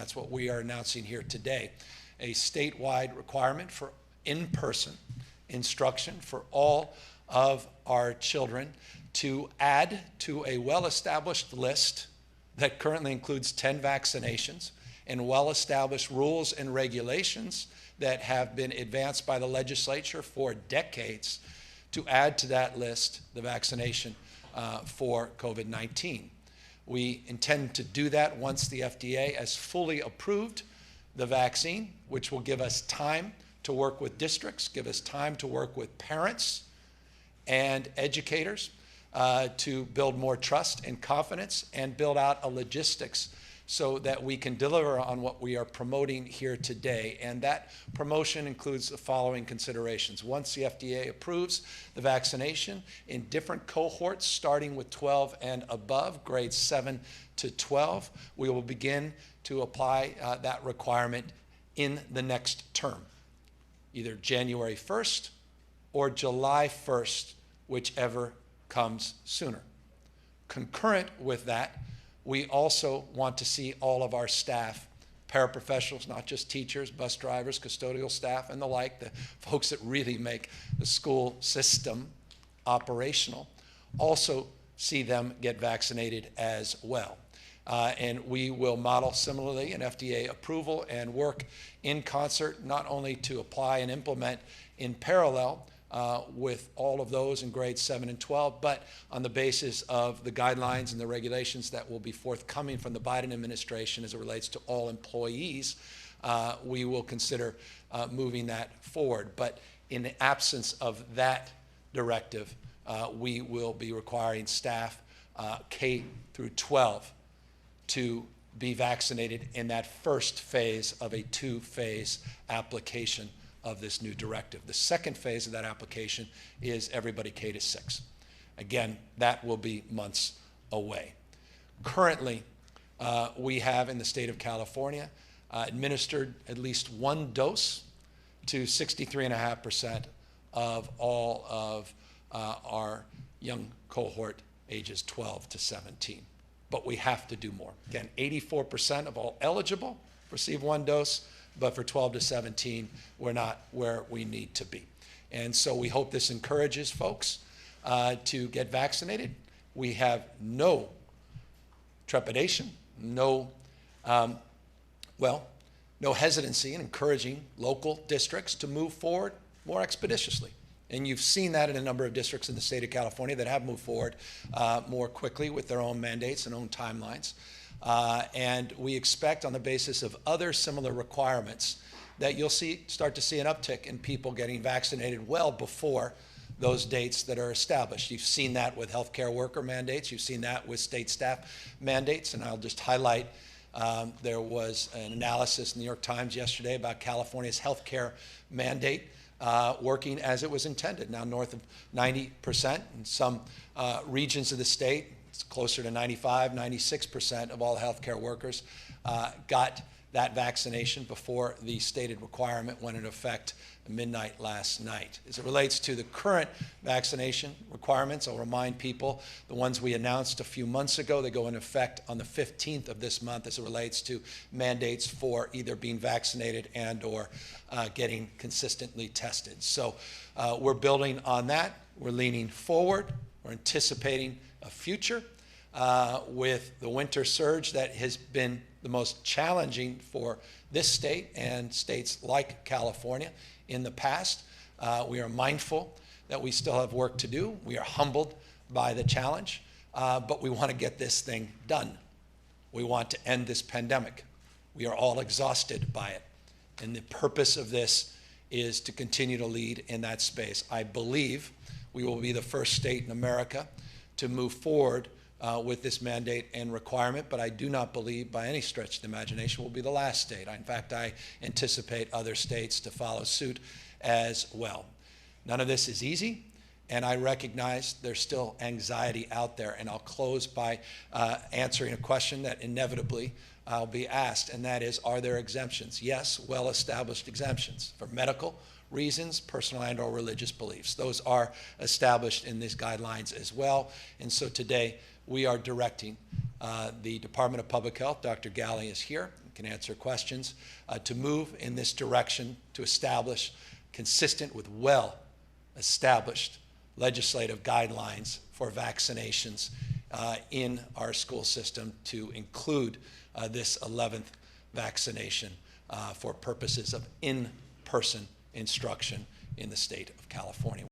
That's what we are announcing here today. A statewide requirement for in-person instruction for all of our children to add to a well-established list that currently includes 10 vaccinations and well-established rules and regulations that have been advanced by the legislature for decades, to add to that list the vaccination for COVID-19. We intend to do that once the FDA has fully approved the vaccine, which will give us time to work with districts, give us time to work with parents and educators to build more trust and confidence and build out a logistics so that we can deliver on what we are promoting here today. And that promotion includes the following considerations. Once the FDA approves the vaccination in different cohorts, starting with 12 and above, grades 7 to 12, we will begin to apply that requirement in the next term, either January 1st or July 1st, whichever comes sooner. Concurrent with that, we also want to see all of our staff, paraprofessionals, not just teachers, bus drivers, custodial staff, and the like, the folks that really make the school system operational, also see them get vaccinated as well. And we will model similarly an FDA approval and work in concert, not only to apply and implement in parallel with all of those in grades 7 and 12, but on the basis of the guidelines and the regulations that will be forthcoming from the Biden administration as it relates to all employees, we will consider moving that forward. But in the absence of that directive, we will be requiring staff K through 12 to be vaccinated in that first phase of a two-phase application of this new directive. The second phase of that application is everybody K to 6. Again, that will be months away. Currently, we have in the state of California administered at least one dose to 63.5% of all of our young cohort ages 12 to 17. But we have to do more. Again, 84% of all eligible receive one dose, but for 12 to 17, we're not where we need to be. And so we hope this encourages folks to get vaccinated. We have no trepidation, no hesitancy in encouraging local districts to move forward more expeditiously. And you've seen that in a number of districts in the state of California that have moved forward more quickly with their own mandates and own timelines. And we expect, on the basis of other similar requirements, that you'll start to see an uptick in people getting vaccinated well before those dates that are established. You've seen that with healthcare worker mandates. You've seen that with state staff mandates. And I'll just highlight, there was an analysis in the New York Times yesterday about California's healthcare mandate working as it was intended. Now north of 90% in some regions of the state, it's closer to 95, 96% of all healthcare workers got that vaccination before the stated requirement went into effect midnight last night. As it relates to the current vaccination requirements, I'll remind people the ones we announced a few months ago, they go into effect on the 15th of this month as it relates to mandates for either being vaccinated and or getting consistently tested. So we're building on that. We're leaning forward. We're anticipating a future with the winter surge that has been the most challenging for this state and states like California in the past. We are mindful that we still have work to do. We are humbled by the challenge, but we want to get this thing done. We want to end this pandemic. We are all exhausted by it. And the purpose of this is to continue to lead in that space. I believe we will be the first state in America to move forward with this mandate and requirement, but I do not believe by any stretch of the imagination we'll be the last state. In fact, I anticipate other states to follow suit as well. None of this is easy, and I recognize there's still anxiety out there, and I'll close by answering a question that inevitably I'll be asked, and that is, are there exemptions? Yes, well-established exemptions for medical reasons, personal and or religious beliefs. Those are established in these guidelines as well, and so today we are directing the Department of Public Health, Dr. Galley is here, can answer questions, to move in this direction to establish, consistent with well-established legislative guidelines for vaccinations in our school system, to include this 11th vaccination for purposes of in-person instruction in the state of California.